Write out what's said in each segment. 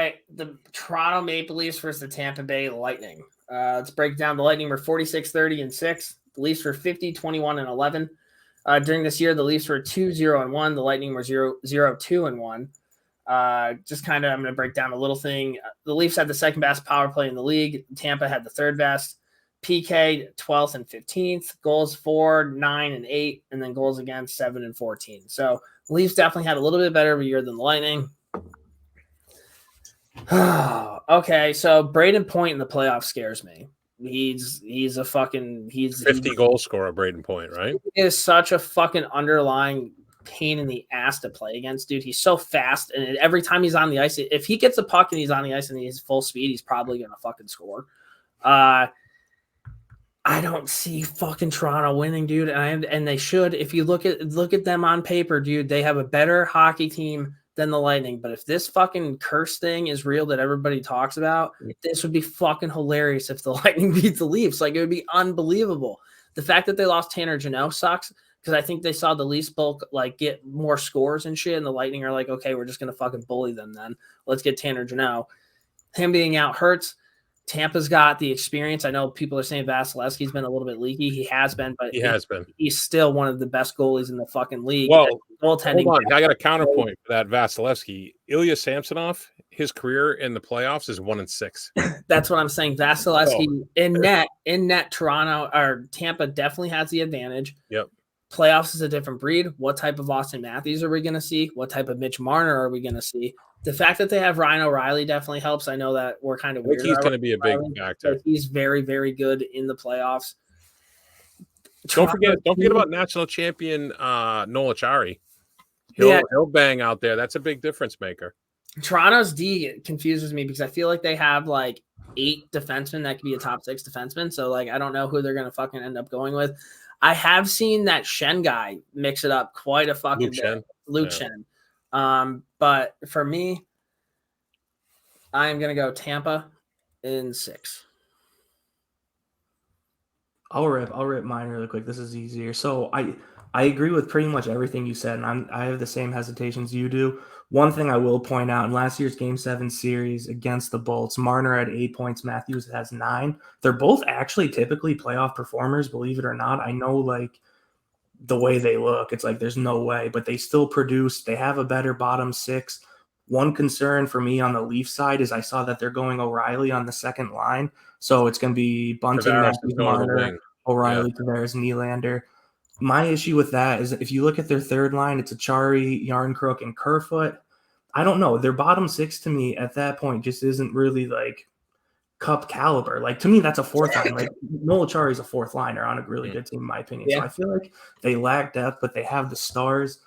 right, the Toronto Maple Leafs versus the Tampa Bay Lightning. Let's break down. The Lightning were 46-30-6. The Leafs were 50-21-11. During this year, the Leafs were 2-0-1. The Lightning were 0-2-1. Just kind of, I'm going to break down a little thing. The Leafs had the second best power play in the league. Tampa had the third best. PK 12th and 15th. Goals 4, 9, and 8, and then goals against 7 and 14. So the Leafs definitely had a little bit better of a year than the Lightning. Okay, so Brayden Point in the playoffs scares me. He's a fucking 50 goal scorer, Brayden Point, right? He is such a fucking underlying pain in the ass to play against, dude. He's so fast, and every time he's on the ice, if he gets a puck and he's on the ice and he's full speed, he's probably gonna fucking score. I don't see fucking Toronto winning, dude, and they should. If you look at them on paper, dude, they have a better hockey team than the Lightning. But if this fucking curse thing is real that everybody talks about, this would be fucking hilarious if the Lightning beat the Leafs. Like, it would be unbelievable. The fact that they lost Tanner Jeannot sucks, because I think they saw the Leafs bulk like get more scores and shit, and the Lightning are like, okay, we're just gonna fucking bully them then. Let's get Tanner Jeannot. Him being out hurts. Tampa's got the experience. I know people are saying Vasilevskiy's been a little bit leaky. He has been, but he's still one of the best goalies in the fucking league. Well, goaltending. Hold on. I got a counterpoint for that Vasilevskiy. Ilya Samsonov, his career in the playoffs is 1-6. That's what I'm saying. Vasilevskiy in net, Toronto or Tampa definitely has the advantage. Yep. Playoffs is a different breed. What type of Auston Matthews are we going to see? What type of Mitch Marner are we going to see? The fact that they have Ryan O'Reilly definitely helps. I know that we're kind of weird. He's going to be a big factor. He's very, very good in the playoffs. Don't forget about national champion Noel Acciari. He'll bang out there. That's a big difference maker. Toronto's D confuses me because I feel like they have like 8 defensemen that could be a top 6 defenseman. So like I don't know who they're going to fucking end up going with. I have seen that Shen guy mix it up quite a fucking bit. Luke Shen. But for me, I am going to go Tampa in 6. I'll rip mine really quick. This is easier. So I agree with pretty much everything you said, and I have the same hesitations you do. One thing I will point out, in last year's Game 7 series against the Bolts, Marner had 8 points, Matthews has 9. They're both actually typically playoff performers, believe it or not. I know, like, the way they look, it's like there's no way, but they still produce. They have a better bottom 6. One concern for me on the Leaf side is I saw that they're going O'Reilly on the second line, so it's going to be Bunting, Matthews, Marner, O'Reilly, Tavares, Nylander. My issue with that is if you look at their third line, it's Acciari, Yarncrook, and Kerfoot. I don't know. Their bottom 6 to me at that point just isn't really like cup caliber. Like, to me, that's a fourth line. Like, Noel Acciari is a fourth liner on a really good team, in my opinion. Yeah. So I feel like they lack depth, but they have the stars.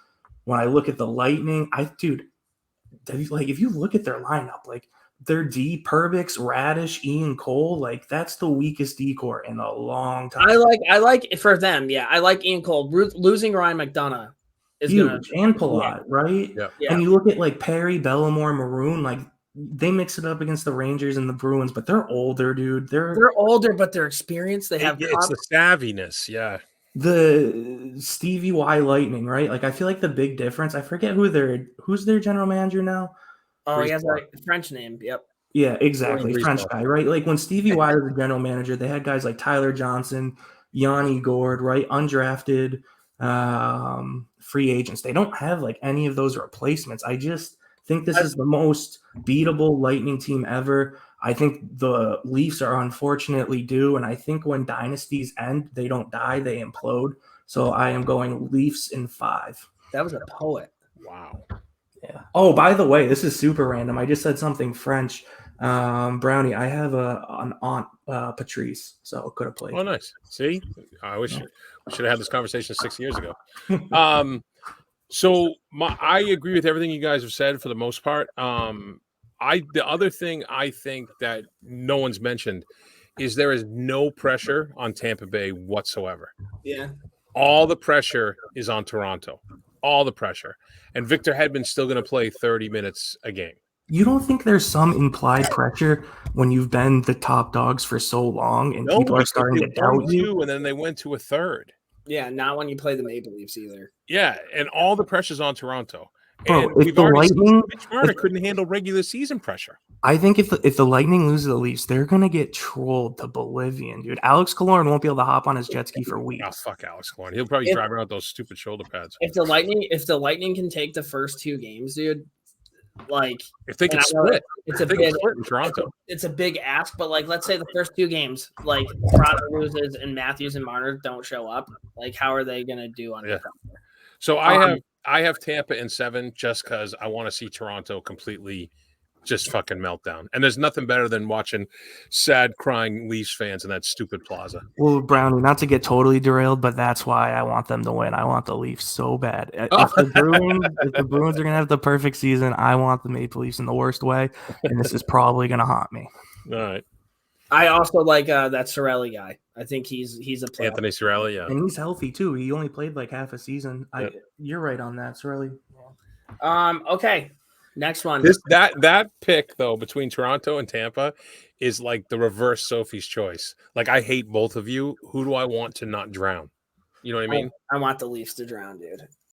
When I look at the Lightning, if you look at their lineup, like, their D, Perbix, Radish, Ian Cole, like, that's the weakest D-core in a long time. I like for them, yeah. I like Ian Cole. Losing Ryan McDonough is huge. And Palat, right? Yeah. And you look at, like, Perry, Bellemore, Maroon, like, they mix it up against the Rangers and the Bruins, but they're older, dude. They're older, but they're experienced. They have it's the savviness, yeah. The Stevie Y Lightning, right? Like, I feel like the big difference, I forget who's their general manager now. Oh, he has a French name. Yep. Yeah, exactly. French guy, right? Like, when Stevie Y was the general manager, they had guys like Tyler Johnson, Yanni Gord, right? Undrafted free agents. They don't have like any of those replacements. I just think this is the most beatable Lightning team ever. I think the Leafs are unfortunately due, and I think when dynasties end, they don't die, they implode. So I am going Leafs in 5. That was a poet. Wow. Yeah. Oh, by the way, this is super random. I just said something French. Brownie, I have an aunt, Patrice, so could have played. Oh, nice. See, I wish we should have had this conversation 6 years ago. I agree with everything you guys have said for the most part. The other thing I think that no one's mentioned is there is no pressure on Tampa Bay whatsoever. Yeah. All the pressure is on Toronto. All the pressure. And Victor Hedman's still going to play 30 minutes a game. You don't think there's some implied pressure when you've been the top dogs for so long and people are starting to doubt you? And then they went to a third. Yeah, not when you play the Maple Leafs either. Yeah, and all the pressure's on Toronto. Bro, and we've already seen Mitch Marner couldn't handle regular season pressure. I think if the Lightning lose the Leafs, they're gonna get trolled to oblivion, dude. Alex Killorn won't be able to hop on his jet ski for Oh, weeks. fuck Alex Killorn. He'll probably drive around those stupid shoulder pads. If the Lightning can take the first 2 games, dude, like If they can split, it's if a they can big split in Toronto. it's a big ask, but like let's say the first 2 games, like Toronto loses and Matthews and Marner don't show up, like how are they gonna do under pressure? So I have Tampa in 7 just because I want to see Toronto completely just fucking meltdown. And there's nothing better than watching sad crying Leafs fans in that stupid plaza. Well, Brownie, not to get totally derailed, but that's why I want them to win. I want the Leafs so bad. If the Bruins are gonna have the perfect season, I want the Maple Leafs in the worst way, and this is probably gonna haunt me. All right. I also like that Cirelli guy. I think he's a player. Anthony Cirelli, yeah. And he's healthy too. He only played like half a season. You're right on that, Cirelli. Okay. Next one. That pick though between Toronto and Tampa is like the reverse Sophie's choice. Like I hate both of you. Who do I want to not drown? You know what I mean? I want the Leafs to drown, dude.